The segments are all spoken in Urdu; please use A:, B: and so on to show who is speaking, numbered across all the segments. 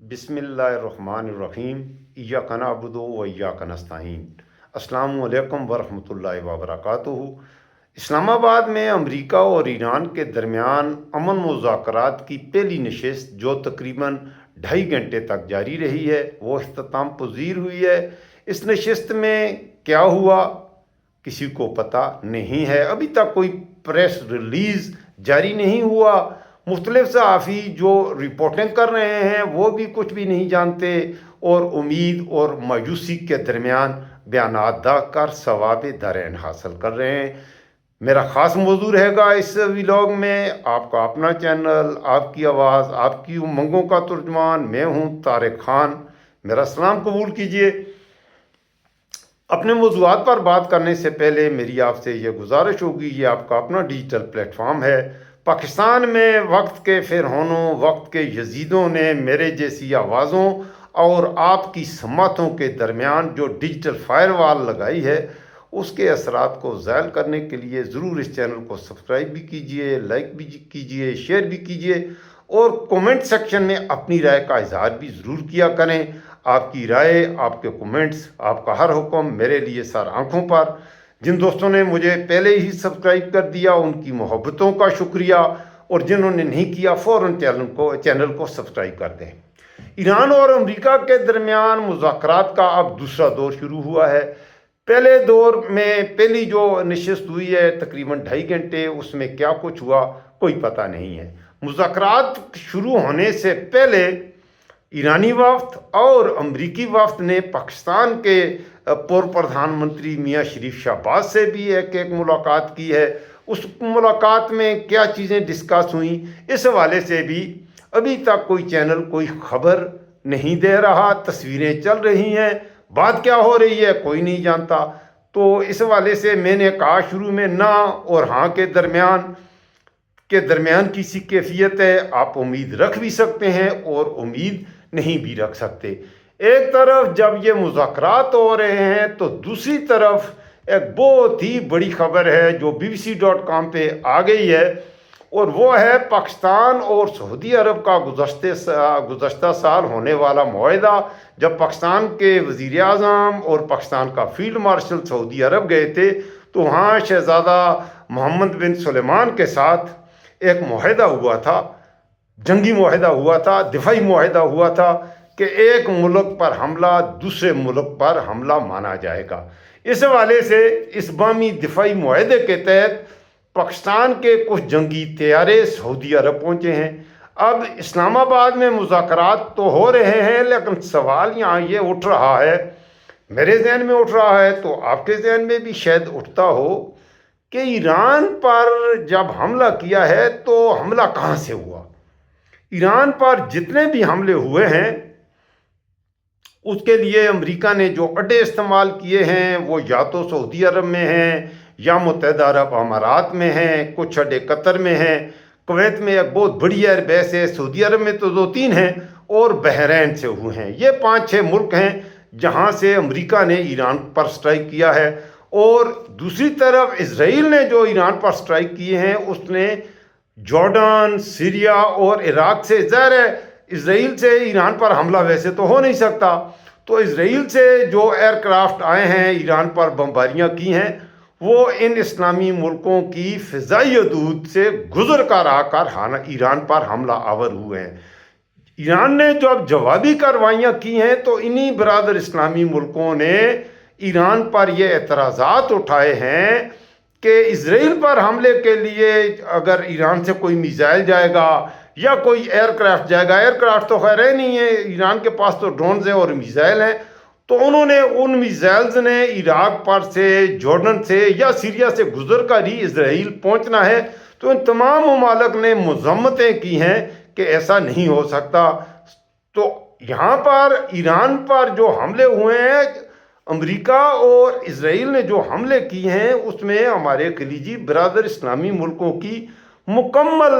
A: بسم اللہ الرحمن الرحیم ایاک نعبد و ایاک نستعین۔ السلام علیکم ورحمۃ اللہ وبرکاتہ۔ اسلام آباد میں امریکہ اور ایران کے درمیان امن مذاکرات کی پہلی نشست جو تقریباً 2.5 گھنٹے تک جاری رہی ہے وہ اختتام پذیر ہوئی ہے۔ اس نشست میں کیا ہوا کسی کو پتہ نہیں ہے، ابھی تک کوئی پریس ریلیز جاری نہیں ہوا۔ مختلف صحافی جو رپورٹنگ کر رہے ہیں وہ بھی کچھ بھی نہیں جانتے اور امید اور مایوسی کے درمیان بیانات دا کر ثواب دارین حاصل کر رہے ہیں۔ میرا خاص موضوع رہے گا اس ولاگ میں، آپ کا اپنا چینل، آپ کی آواز، آپ کی امنگوں کا ترجمان، میں ہوں طارق خان۔ میرا سلام قبول کیجئے۔ اپنے موضوعات پر بات کرنے سے پہلے میری آپ سے یہ گزارش ہوگی، یہ آپ کا اپنا ڈیجیٹل پلیٹ فارم ہے۔ پاکستان میں وقت کے فرعونوں، وقت کے یزیدوں نے میرے جیسی آوازوں اور آپ کی سماعتوں کے درمیان جو ڈیجیٹل فائر وال لگائی ہے، اس کے اثرات کو زائل کرنے کے لیے ضرور اس چینل کو سبسکرائب بھی کیجئے، لائک بھی کیجئے، شیئر بھی کیجئے اور کومنٹ سیکشن میں اپنی رائے کا اظہار بھی ضرور کیا کریں۔ آپ کی رائے، آپ کے کومنٹس، آپ کا ہر حکم میرے لیے سر آنکھوں پر۔ جن دوستوں نے مجھے پہلے ہی سبسکرائب کر دیا ان کی محبتوں کا شکریہ، اور جنہوں نے نہیں کیا فوراً چینل کو سبسکرائب کر دیں۔ ایران اور امریکہ کے درمیان مذاکرات کا اب دوسرا دور شروع ہوا ہے۔ پہلے دور میں پہلی جو نشست ہوئی ہے تقریباً 2.5 گھنٹے، اس میں کیا کچھ ہوا کوئی پتہ نہیں ہے۔ مذاکرات شروع ہونے سے پہلے ایرانی وفد اور امریکی وفد نے پاکستان کے پردھان منتری میاں شریف شہباز سے بھی ایک ملاقات کی ہے۔ اس ملاقات میں کیا چیزیں ڈسکس ہوئیں اس حوالے سے بھی ابھی تک کوئی چینل کوئی خبر نہیں دے رہا۔ تصویریں چل رہی ہیں، بات کیا ہو رہی ہے کوئی نہیں جانتا۔ تو اس حوالے سے میں نے کہا شروع میں نہ اور ہاں کے درمیان کسی کیفیت ہے، آپ امید رکھ بھی سکتے ہیں اور امید نہیں بھی رکھ سکتے۔ ایک طرف جب یہ مذاکرات ہو رہے ہیں تو دوسری طرف ایک بہت ہی بڑی خبر ہے جو BBC.com پہ آ گئی ہے، اور وہ ہے پاکستان اور سعودی عرب کا گزشتہ سال ہونے والا معاہدہ۔ جب پاکستان کے وزیر اعظم اور پاکستان کا فیلڈ مارشل سعودی عرب گئے تھے تو وہاں شہزادہ محمد بن سلیمان کے ساتھ ایک معاہدہ ہوا تھا، جنگی معاہدہ ہوا تھا، دفاعی معاہدہ ہوا تھا کہ ایک ملک پر حملہ دوسرے ملک پر حملہ مانا جائے گا۔ اس حوالے سے اس بامی دفاعی معاہدے کے تحت پاکستان کے کچھ جنگی طیارے سعودی عرب پہنچے ہیں۔ اب اسلام آباد میں مذاکرات تو ہو رہے ہیں لیکن سوال یہاں یہ اٹھ رہا ہے، میرے ذہن میں اٹھ رہا ہے تو آپ کے ذہن میں بھی شاید اٹھتا ہو کہ ایران پر جب حملہ کیا ہے تو حملہ کہاں سے ہوا؟ ایران پر جتنے بھی حملے ہوئے ہیں اس کے لیے امریکہ نے جو اڈے استعمال کیے ہیں وہ یا تو سعودی عرب میں ہیں یا متحدہ عرب امارات میں ہیں، کچھ اڈے قطر میں ہیں، کویت میں ایک بہت بڑی ایئر بیس ہے، سعودی عرب میں تو 2-3 ہیں اور بحرین سے ہوئے ہیں۔ یہ 5-6 ملک ہیں جہاں سے امریکہ نے ایران پر سٹرائک کیا ہے۔ اور دوسری طرف اسرائیل نے جو ایران پر سٹرائک کیے ہیں اس نے جارڈن، سیریا اور عراق سے، ظاہر ہے اسرائیل سے ایران پر حملہ ویسے تو ہو نہیں سکتا، تو اسرائیل سے جو ایئر کرافٹ آئے ہیں ایران پر بمباریاں کی ہیں وہ ان اسلامی ملکوں کی فضائی حدود سے گزر کر آ کر ایران پر حملہ آور ہوئے ہیں۔ ایران نے جو اب جوابی کارروائیاں کی ہیں تو انہی برادر اسلامی ملکوں نے ایران پر یہ اعتراضات اٹھائے ہیں کہ اسرائیل پر حملے کے لیے اگر ایران سے کوئی میزائل جائے گا یا کوئی ایئر کرافٹ جائے گا، ایئر کرافٹ تو خیر ہے نہیں ہے، ایران کے پاس تو ڈرونز ہیں اور میزائل ہیں، تو انہوں نے ان میزائلز نے عراق پر سے، جارڈن سے یا سیریا سے گزر کر ہی اسرائیل پہنچنا ہے۔ تو ان تمام ممالک نے مذمتیں کی ہیں کہ ایسا نہیں ہو سکتا۔ تو یہاں پر ایران پر جو حملے ہوئے ہیں، امریکہ اور اسرائیل نے جو حملے کیے ہیں اس میں ہمارے خلیجی برادر اسلامی ملکوں کی مکمل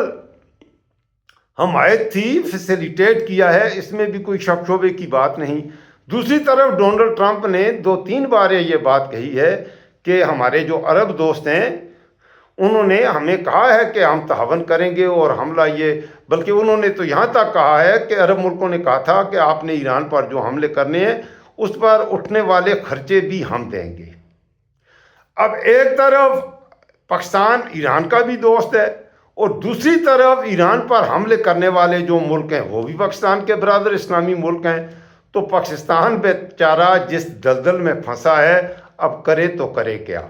A: حمایت تھی، فیسیلیٹیٹ کیا ہے، اس میں بھی کوئی شک شبے کی بات نہیں۔ دوسری طرف ڈونلڈ ٹرمپ نے 2-3 بار یہ بات کہی ہے کہ ہمارے جو عرب دوست ہیں انہوں نے ہمیں کہا ہے کہ ہم تعاون کریں گے اور حملہ یہ بلکہ انہوں نے تو یہاں تک کہا ہے کہ عرب ملکوں نے کہا تھا کہ آپ نے ایران پر جو حملے کرنے ہیں اس پر اٹھنے والے خرچے بھی ہم دیں گے۔ اب ایک طرف پاکستان ایران کا بھی دوست ہے اور دوسری طرف ایران پر حملے کرنے والے جو ملک ہیں وہ بھی پاکستان کے برادر اسلامی ملک ہیں، تو پاکستان بیچارہ جس دلدل میں پھنسا ہے اب کرے تو کرے کیا۔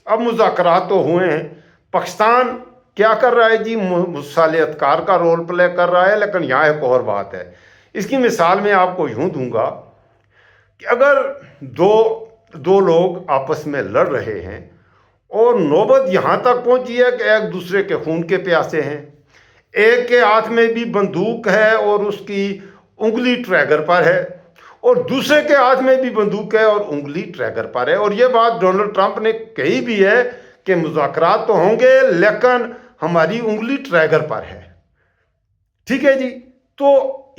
A: اب مذاکرات تو ہوئے ہیں، پاکستان کیا کر رہا ہے جی، مصالحت کار کا رول پلے کر رہا ہے، لیکن یہاں ایک اور بات ہے۔ اس کی مثال میں آپ کو یوں دوں گا کہ اگر دو لوگ آپس میں لڑ رہے ہیں اور نوبت یہاں تک پہنچی ہے کہ ایک دوسرے کے خون کے پیاسے ہیں، ایک کے ہاتھ میں بھی بندوق ہے اور اس کی انگلی ٹریگر پر ہے، اور دوسرے کے ہاتھ میں بھی بندوق ہے اور انگلی ٹریگر پر ہے، اور یہ بات ڈونلڈ ٹرمپ نے کہی بھی ہے کہ مذاکرات تو ہوں گے لیکن ہماری انگلی ٹریگر پر ہے۔ ٹھیک ہے جی، تو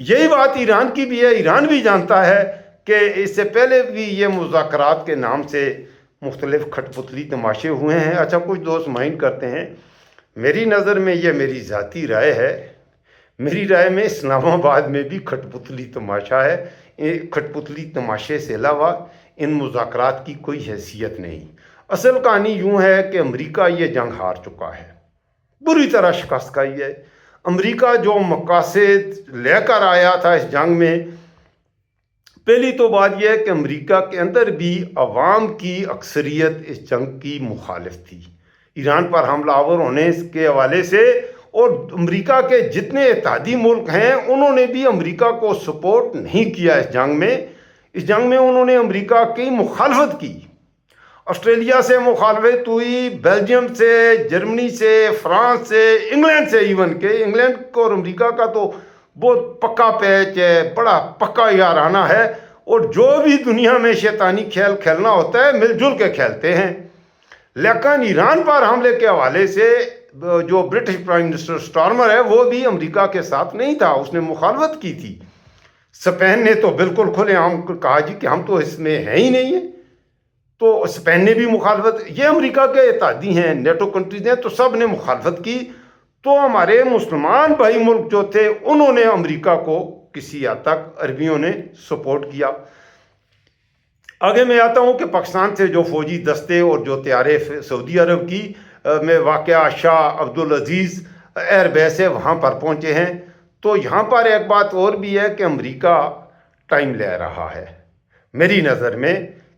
A: یہی بات ایران کی بھی ہے۔ ایران بھی جانتا ہے کہ اس سے پہلے بھی یہ مذاکرات کے نام سے مختلف کھٹ پتلی تماشے ہوئے ہیں۔ اچھا، کچھ دوست مائنڈ کرتے ہیں، میری نظر میں یہ میری ذاتی رائے ہے، میری رائے میں اسلام آباد میں بھی کھٹ پتلی تماشا ہے۔ کھٹ پتلی تماشے سے علاوہ ان مذاکرات کی کوئی حیثیت نہیں۔ اصل کہانی یوں ہے کہ امریکہ یہ جنگ ہار چکا ہے، بری طرح شکست کھائی ہے۔ امریکہ جو مقاصد لے کر آیا تھا اس جنگ میں، پہلی تو بات یہ ہے کہ امریکہ کے اندر بھی عوام کی اکثریت اس جنگ کی مخالف تھی، ایران پر حملہ آور ہونے کے حوالے سے، اور امریکہ کے جتنے اتحادی ملک ہیں انہوں نے بھی امریکہ کو سپورٹ نہیں کیا اس جنگ میں۔ اس جنگ میں انہوں نے امریکہ کی مخالفت کی، آسٹریلیا سے مخالفت ہوئی، بیلجیم سے، جرمنی سے، فرانس سے، انگلینڈ سے، ایون کہ انگلینڈ کو اور امریکہ کا تو بہت پکا پیچ ہے، بڑا پکا یارانہ ہے، اور جو بھی دنیا میں شیطانی کھیل کھیلنا ہوتا ہے مل جل کے کھیلتے ہیں۔ لیکن ایران پر حملے کے حوالے سے جو برٹش پرائم منسٹر سٹارمر ہے وہ بھی امریکہ کے ساتھ نہیں تھا، اس نے مخالفت کی تھی۔ اسپین نے تو بالکل کھلے عام کہا جی کہ ہم تو اس میں ہیں ہی نہیں ہیں، تو اسپین نے بھی مخالفت، یہ امریکہ کے اتحادی ہیں، نیٹو کنٹریز ہیں، تو سب نے مخالفت کی۔ تو ہمارے مسلمان بھائی ملک جو تھے انہوں نے امریکہ کو کسی حد تک عربیوں نے سپورٹ کیا۔ آگے میں آتا ہوں کہ پاکستان سے جو فوجی دستے اور جو طیارے سعودی عرب کی میں واقعہ شاہ عبدالعزیز ایئر بیس ہے وہاں پر پہنچے ہیں، تو یہاں پر ایک بات اور بھی ہے کہ امریکہ ٹائم لے رہا ہے میری نظر میں،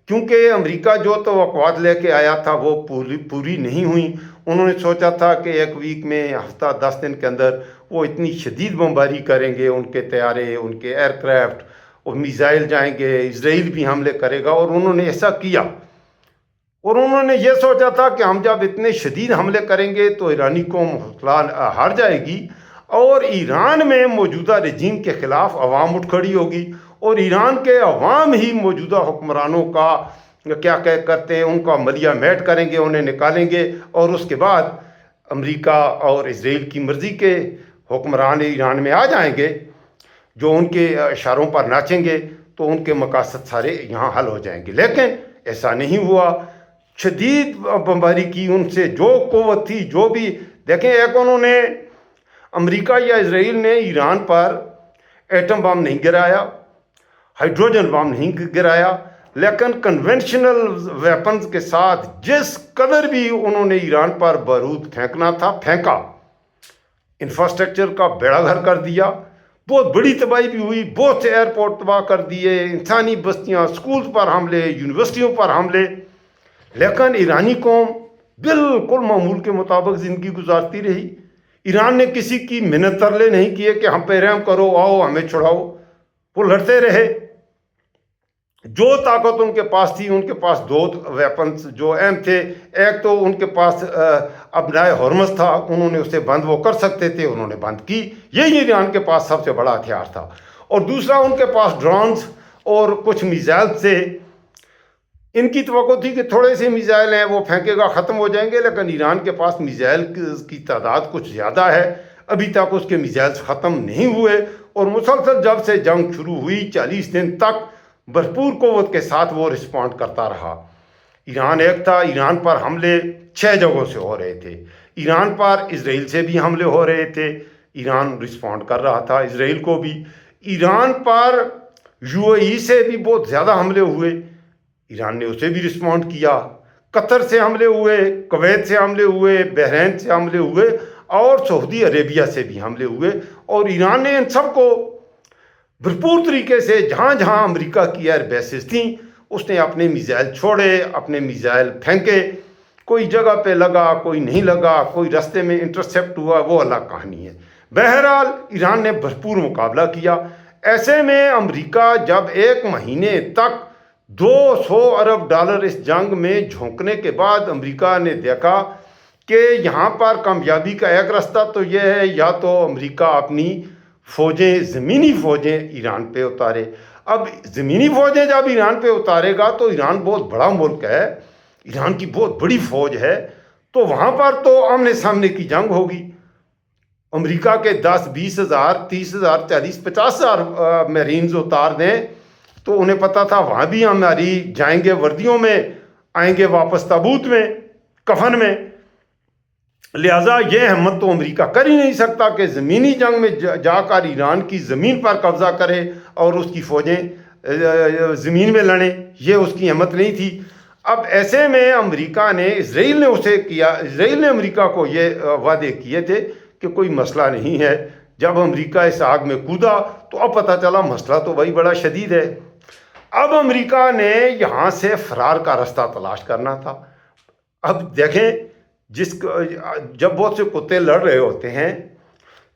A: کیونکہ امریکہ جو توقعات لے کے آیا تھا وہ پوری نہیں ہوئی۔ انہوں نے سوچا تھا کہ ایک ویک میں، ہفتہ 10 دن کے اندر وہ اتنی شدید بمباری کریں گے، ان کے طیارے، ان کے ایئر کرافٹ اور میزائل جائیں گے، اسرائیل بھی حملے کرے گا، اور انہوں نے ایسا کیا۔ اور انہوں نے یہ سوچا تھا کہ ہم جب اتنے شدید حملے کریں گے تو ایرانی قوم ہار جائے گی، اور ایران میں موجودہ رجیم کے خلاف عوام اٹھ کھڑی ہوگی، اور ایران کے عوام ہی موجودہ حکمرانوں کا کیا کرتے ہیں، ان کا ملیہ میٹ کریں گے، انہیں نکالیں گے، اور اس کے بعد امریکہ اور اسرائیل کی مرضی کے حکمران ایران میں آ جائیں گے جو ان کے اشاروں پر ناچیں گے، تو ان کے مقاصد سارے یہاں حل ہو جائیں گے۔ لیکن ایسا نہیں ہوا، شدید بمباری کی، ان سے جو قوت تھی، جو بھی دیکھیں، ایک انہوں نے امریکہ یا اسرائیل نے ایران پر ایٹم بم نہیں گرایا، ہائیڈروجن بم نہیں گرایا، لیکن کنونشنل ویپنز کے ساتھ جس قدر بھی انہوں نے ایران پر بارود پھینکنا تھا پھینکا، انفراسٹرکچر کا بیڑا گھر کر دیا، بہت بڑی تباہی بھی ہوئی، بہت سے ایئرپورٹ تباہ کر دیے، انسانی بستیاں، سکولز پر حملے، یونیورسٹیوں پر حملے، لیکن ایرانی قوم بالکل معمول کے مطابق زندگی گزارتی رہی۔ ایران نے کسی کی منت ترلے نہیں کیے کہ ہم پہ رحم کرو، آؤ ہمیں چھڑاؤ، وہ لڑتے رہے۔ جو طاقت ان کے پاس تھی، ان کے پاس 2 ویپنز جو اہم تھے، ایک تو ان کے پاس ابنائے ہرمز تھا، انہوں نے اسے بند وہ کر سکتے تھے، انہوں نے بند کی، یہی ایران کے پاس سب سے بڑا ہتھیار تھا، اور دوسرا ان کے پاس ڈرونز اور کچھ میزائل سے۔ ان کی توقع تھی کہ تھوڑے سے میزائل ہیں وہ پھینکے گا ختم ہو جائیں گے، لیکن ایران کے پاس میزائل کی تعداد کچھ زیادہ ہے، ابھی تک اس کے میزائل ختم نہیں ہوئے، اور مسلسل جب سے جنگ شروع ہوئی 40 دن تک بھرپور قوت کے ساتھ وہ رسپونڈ کرتا رہا۔ ایران ایک تھا، ایران پر حملے 6 جگہوں سے ہو رہے تھے، ایران پر اسرائیل سے بھی حملے ہو رہے تھے، ایران رسپونڈ کر رہا تھا، اسرائیل کو بھی۔ ایران پر UAE سے بھی بہت زیادہ حملے ہوئے، ایران نے اسے بھی رسپونڈ کیا۔ قطر سے حملے ہوئے، کویت سے حملے ہوئے، بحرین سے حملے ہوئے اور سعودی عربیہ سے بھی حملے ہوئے، اور ایران نے ان سب کو بھرپور طریقے سے جہاں جہاں امریکہ کی ایئر بیسز تھیں اس نے اپنے میزائل چھوڑے، اپنے میزائل پھینکے، کوئی جگہ پہ لگا، کوئی نہیں لگا، کوئی راستے میں انٹرسیپٹ ہوا، وہ الگ کہانی ہے۔ بہرحال ایران نے بھرپور مقابلہ کیا۔ ایسے میں امریکہ جب 1 مہینے تک $200 ارب اس جنگ میں جھونکنے کے بعد امریکہ نے دیکھا کہ یہاں پر کامیابی کا ایک راستہ تو یہ ہے، یا تو امریکہ اپنی فوجیں، زمینی فوجیں ایران پہ اتارے۔ اب زمینی فوجیں جب ایران پہ اتارے گا تو ایران بہت بڑا ملک ہے، ایران کی بہت بڑی فوج ہے، تو وہاں پر تو آمنے سامنے کی جنگ ہوگی۔ امریکہ کے 10 20 ہزار 30 ہزار 40 50 ہزار میرینز اتار دیں تو انہیں پتا تھا وہاں بھی ہماری جائیں گے وردیوں میں، آئیں گے واپس تابوت میں، کفن میں۔ لہٰذا یہ ہمت تو امریکہ کر ہی نہیں سکتا کہ زمینی جنگ میں جا کر ایران کی زمین پر قبضہ کرے اور اس کی فوجیں زمین میں لڑیں، یہ اس کی ہمت نہیں تھی۔ اب ایسے میں امریکہ نے، اسرائیل نے امریکہ کو یہ وعدے کیے تھے کہ کوئی مسئلہ نہیں ہے۔ جب امریکہ اس آگ میں کودا تو اب پتہ چلا مسئلہ تو بھائی بڑا شدید ہے۔ اب امریکہ نے یہاں سے فرار کا راستہ تلاش کرنا تھا۔ اب دیکھیں، جب بہت سے کتے لڑ رہے ہوتے ہیں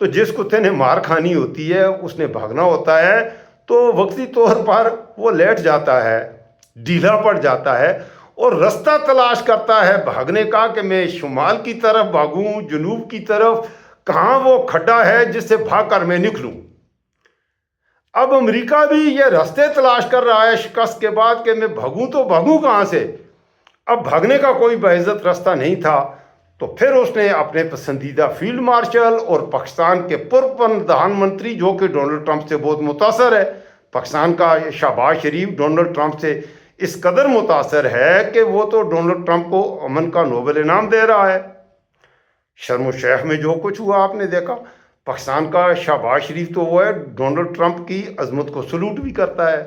A: تو جس کتے نے مار کھانی ہوتی ہے، اس نے بھاگنا ہوتا ہے، تو وقتی طور پر وہ لیٹ جاتا ہے، ڈھیلا پڑ جاتا ہے اور راستہ تلاش کرتا ہے بھاگنے کا کہ میں شمال کی طرف بھاگوں، جنوب کی طرف، کہاں وہ کھڈا ہے جس سے بھاگ کر میں نکلوں۔ اب امریکہ بھی یہ راستے تلاش کر رہا ہے شکست کے بعد کہ میں بھاگوں تو بھاگوں کہاں سے۔ اب بھاگنے کا کوئی باعزت راستہ نہیں تھا، تو پھر اس نے اپنے پسندیدہ فیلڈ مارشل اور پاکستان کے پرپردھان منتری، جو کہ ڈونلڈ ٹرمپ سے بہت متاثر ہے، پاکستان کا شہباز شریف ڈونلڈ ٹرمپ سے اس قدر متاثر ہے کہ وہ تو ڈونلڈ ٹرمپ کو امن کا نوبل انعام دے رہا ہے۔ شرم الشیخ میں جو کچھ ہوا آپ نے دیکھا، پاکستان کا شہباز شریف تو وہ ہے، ڈونلڈ ٹرمپ کی عظمت کو سلوٹ بھی کرتا ہے،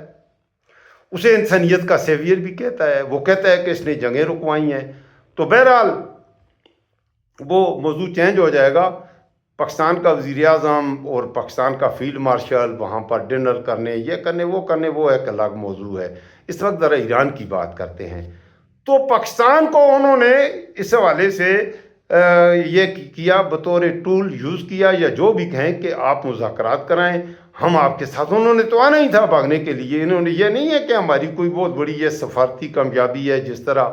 A: اسے انسانیت کا سیویئر بھی کہتا ہے، وہ کہتا ہے کہ اس نے جنگیں رکوائی ہیں۔ تو بہرحال وہ موضوع چینج ہو جائے گا۔ پاکستان کا وزیر اعظم اور پاکستان کا فیلڈ مارشل وہاں پر ڈنر کرنے، یہ کرنے وہ ایک الگ موضوع ہے۔ اس وقت ذرا ایران کی بات کرتے ہیں۔ تو پاکستان کو انہوں نے اس حوالے سے یہ کیا، بطور ٹول یوز کیا، یا جو بھی کہیں کہ آپ مذاکرات کرائیں، ہم آپ کے ساتھ۔ انہوں نے تو آنا ہی تھا بھاگنے کے لیے، انہوں نے یہ نہیں ہے کہ ہماری کوئی بہت بڑی یہ سفارتی کامیابی ہے جس طرح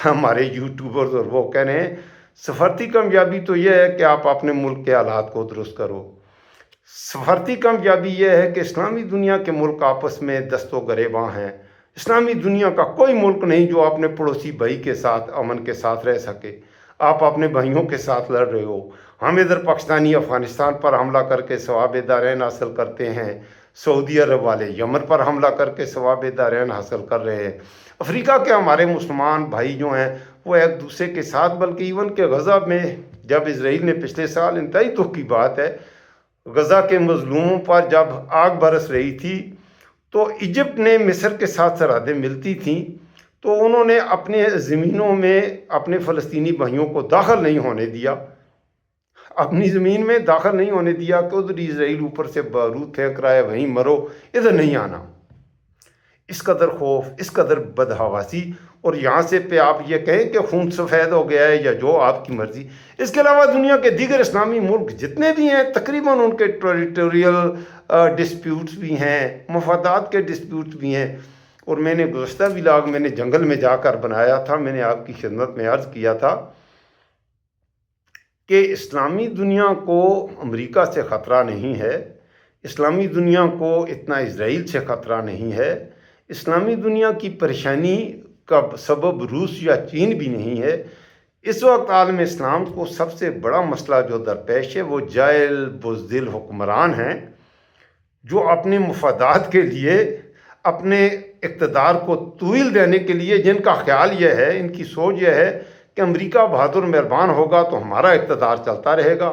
A: ہمارے یوٹیوبرز اور وہ کہہ رہے ہیں۔ سفارتی کامیابی تو یہ ہے کہ آپ اپنے ملک کے حالات کو درست کرو۔ سفارتی کامیابی یہ ہے کہ اسلامی دنیا کے ملک آپس میں دست و گریباں ہیں۔ اسلامی دنیا کا کوئی ملک نہیں جو اپنے پڑوسی بھائی کے ساتھ امن کے ساتھ رہ سکے۔ آپ اپنے بھائیوں کے ساتھ لڑ رہے ہو۔ ہم ادھر پاکستانی افغانستان پر حملہ کر کے ثواب دارین حاصل کرتے ہیں، سعودی عرب والے یمن پر حملہ کر کے ثواب دارین حاصل کر رہے ہیں۔ افریقہ کے ہمارے مسلمان بھائی جو ہیں وہ ایک دوسرے کے ساتھ، بلکہ ایون کہ غزہ میں جب اسرائیل نے پچھلے سال، انتہائی دکھ کی بات ہے، غزہ کے مظلوموں پر جب آگ برس رہی تھی تو ایجپٹ نے مصر کے ساتھ سرحدیں ملتی تھیں، تو انہوں نے اپنے زمینوں میں اپنے فلسطینی بھائیوں کو داخل نہیں ہونے دیا، اپنی زمین میں داخل نہیں ہونے دیا کہ ادھر اسرائیل اوپر سے بارود پھینک رہا ہے، وہیں مرو، ادھر نہیں آنا۔ اس قدر خوف، اس قدر بدحواسی، اور یہاں سے پہ آپ یہ کہیں کہ خون سفید ہو گیا ہے یا جو آپ کی مرضی۔ اس کے علاوہ دنیا کے دیگر اسلامی ملک جتنے بھی ہیں تقریباً ان کے ٹیریٹوریل ڈسپیوٹس بھی ہیں، مفادات کے ڈسپیوٹس بھی ہیں۔ اور میں نے گزشتہ ولاگ میں نے جنگل میں جا کر بنایا تھا، میں نے آپ کی خدمت میں عرض کیا تھا کہ اسلامی دنیا کو امریکہ سے خطرہ نہیں ہے، اسلامی دنیا کو اتنا اسرائیل سے خطرہ نہیں ہے، اسلامی دنیا کی پریشانی کا سبب روس یا چین بھی نہیں ہے۔ اس وقت عالم اسلام کو سب سے بڑا مسئلہ جو درپیش ہے وہ جائل بزدل حکمران ہیں، جو اپنے مفادات کے لیے، اپنے اقتدار کو طویل دینے کے لیے، جن کا خیال یہ ہے، ان کی سوچ یہ ہے کہ امریکہ بہادر مہربان ہوگا تو ہمارا اقتدار چلتا رہے گا،